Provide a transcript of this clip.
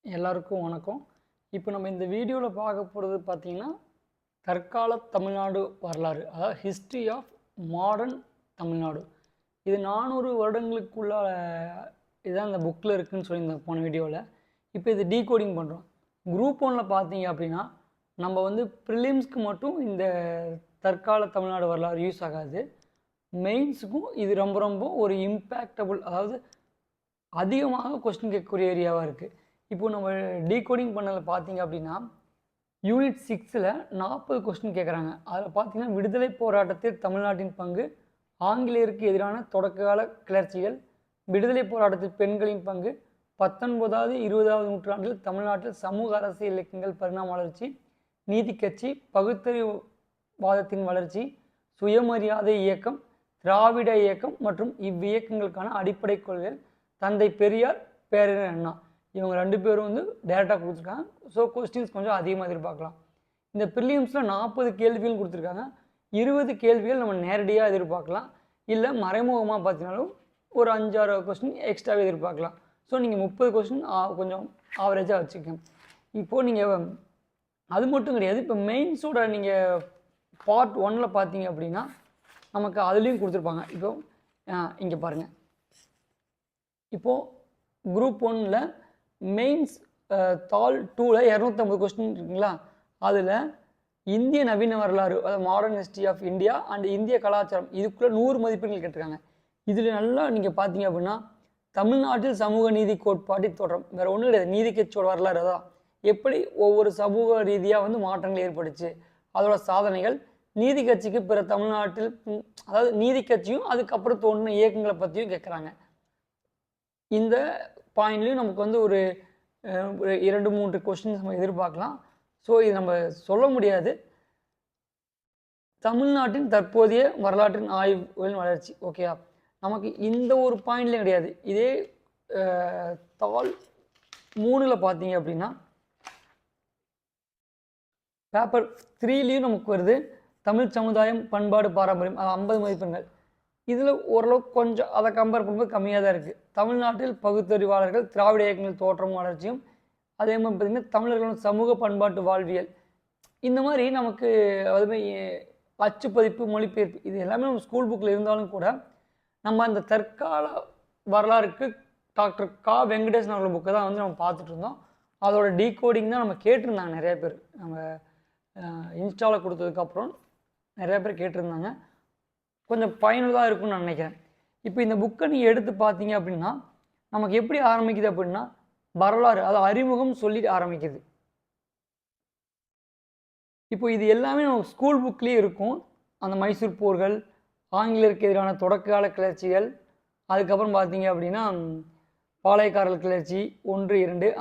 எல்லாருக்கும் வணக்கம். இப்போ நம்ம இந்த வீடியோவில் பார்க்க போகிறது பார்த்திங்கன்னா தற்கால தமிழ்நாடு வரலாறு, அதாவது ஹிஸ்ட்ரி ஆஃப் மாடர்ன் தமிழ்நாடு. இது 400 வருடங்களுக்குள்ள இதுதான் இந்த புக்கில் இருக்குதுன்னு சொல்லியிருந்தேன் போன வீடியோவில். இப்போ இது டீகோடிங் பண்ணுறோம். குரூப் 1ல் பார்த்தீங்க அப்படின்னா நம்ம வந்து ப்ரிலிம்ஸ்க்கு மட்டும் இந்த தற்கால தமிழ்நாடு வரலாறு யூஸ் ஆகாது. மெயின்ஸுக்கும் இது ரொம்ப ரொம்ப ஒரு இம்பேக்டபுள், அதாவது அதிகமாக கொஸ்டின் கேட்கக்கூடிய ஏரியாவாக இருக்குது. இப்போ நம்ம டீகோடிங் பண்ணதில் பார்த்தீங்க அப்படின்னா யூனிட் 6ல் 40 கொஸ்டின் கேட்குறாங்க. அதில் பார்த்தீங்கன்னா விடுதலை போராட்டத்தில் தமிழ்நாட்டின் பங்கு, ஆங்கிலேயருக்கு எதிரான தொடக்ககால கிளர்ச்சிகள், விடுதலை போராட்டத்தில் பெண்களின் பங்கு, 19வது 20வது நூற்றாண்டில் தமிழ்நாட்டில் சமூக அரசியல் இயக்கங்கள் பரிணாம வளர்ச்சி, நீதி கட்சி, பகுத்தறிவுவாதத்தின் வளர்ச்சி, சுயமரியாதை இயக்கம், திராவிட இயக்கம் மற்றும் இவ்வியக்கங்களுக்கான அடிப்படை கொள்கைகள், தந்தை பெரியார், பேரறிஞர் அண்ணா. இவங்க 2 பேரும் வந்து டேரெக்டாக கொடுத்துருக்காங்க. ஸோ கொஸ்டின்ஸ் கொஞ்சம் அதிகமாக எதிர்பார்க்கலாம். இந்த ப்ரிலிம்ஸில் 40 கேள்விகள் கொடுத்துருக்காங்க. 20 கேள்விகள் நம்ம நேரடியாக எதிர்பார்க்கலாம், இல்லை மறைமுகமாக பார்த்தீங்கன்னாலும் ஒரு 5-6 கொஸ்டின் எக்ஸ்ட்ராவே எதிர்பார்க்கலாம். ஸோ நீங்கள் 30 கொஸ்டின் கொஞ்சம் ஆவரேஜாக வச்சுக்கோங்க. இப்போது நீங்கள் அது மட்டும் கிடையாது, இப்போ மெயின்ஸோட நீங்கள் பார்ட் 1ல் பார்த்தீங்க அப்படின்னா நமக்கு அதுலேயும் கொடுத்துருப்பாங்க. இப்போ இங்கே பாருங்கள், இப்போது குரூப் 1ல் மெயின்ஸ் தாள் 2ல் 250 கொஸ்டின் இருக்குங்களா, அதில் இந்திய நவீன வரலாறு, அதாவது modern history of India and இந்திய கலாச்சாரம், இதுக்குள்ளே 100 மதிப்பெண்கள் கேட்டிருக்காங்க. இதில் நல்லா நீங்கள் பார்த்தீங்க அப்படின்னா தமிழ்நாட்டில் சமூக நீதி கோட்பாட்டின் தோற்றம், வேறு ஒன்றும் கிடையாது, நீதி கட்சியோட வரலாறு தான், எப்படி ஒவ்வொரு சமூக ரீதியாக வந்து மாற்றங்கள் ஏற்பட்டுச்சு, அதோட சாதனைகள், நீதி கட்சிக்கு பிற தமிழ்நாட்டில், அதாவது நீதி கட்சியும் அதுக்கப்புறம் தோன்றின இயக்கங்களை பற்றியும் கேட்குறாங்க. இந்த பாயிண்ட்லேயும் நமக்கு வந்து ஒரு 2-3 கொஸ்டின்ஸ் நம்ம எதிர்பார்க்கலாம். ஸோ இது நம்ம சொல்ல முடியாது. தமிழ்நாட்டின் தற்போதைய வரலாற்றின் ஆய்வுகளின் வளர்ச்சி, ஓகேயா, நமக்கு இந்த ஒரு பாயிண்ட்லேயும் கிடையாது. இதே தாள் 3ல் பார்த்தீங்க அப்படின்னா பேப்பர் 3லேயும் நமக்கு வருது தமிழ் சமுதாயம், பண்பாடு, பாரம்பரியம், அது 50 மதிப்பெண்கள். இதில் ஓரளவுக்கு கொஞ்சம் அதை கம்பேர் பண்ணும்போது கம்மியாக தான் இருக்குது. தமிழ்நாட்டில் பகுத்தறிவாளர்கள், திராவிட இயக்கங்கள் தோற்றமும் வளர்ச்சியும், அதே மாதிரி பார்த்திங்கன்னா தமிழர்களோட சமூக பண்பாட்டு வாழ்வியல், இந்த மாதிரி நமக்கு அதுமாதிரி அச்சு பதிப்பு, மொழிபெயர்ப்பு, இது எல்லாமே நம்ம ஸ்கூல் புக்கில் இருந்தாலும் கூட நம்ம அந்த தற்கால வரலாறுக்கு டாக்டர் கா வெங்கடேசன் அவர்கள் புக்கை தான் வந்து நம்ம பார்த்துட்டு இருந்தோம். அதோட டீகோடிங் தான் நம்ம கேட்டிருந்தாங்க நிறைய பேர். நம்ம இன்ஸ்டாவில் கொடுத்ததுக்கப்புறம் நிறைய பேர் கேட்டிருந்தாங்க. கொஞ்சம் பயனுள்ளதாக இருக்கும்னு நான் நினைக்கிறேன். இப்போ இந்த புக்கை நீங்கள் எடுத்து பார்த்தீங்க அப்படின்னா நமக்கு எப்படி ஆரம்பிக்குது அப்படின்னா வரலாறு, அது அறிமுகம் சொல்லி ஆரம்பிக்குது. இப்போ இது எல்லாமே நம்ம ஸ்கூல் புக்லேயே இருக்கும். அந்த மைசூர் போர்கள், ஆங்கிலேயருக்கு எதிரான தொடக்ககால கிளர்ச்சிகள், அதுக்கப்புறம் பார்த்தீங்க அப்படின்னா பாளையக்காரர்கள் கிளர்ச்சி 1, 2,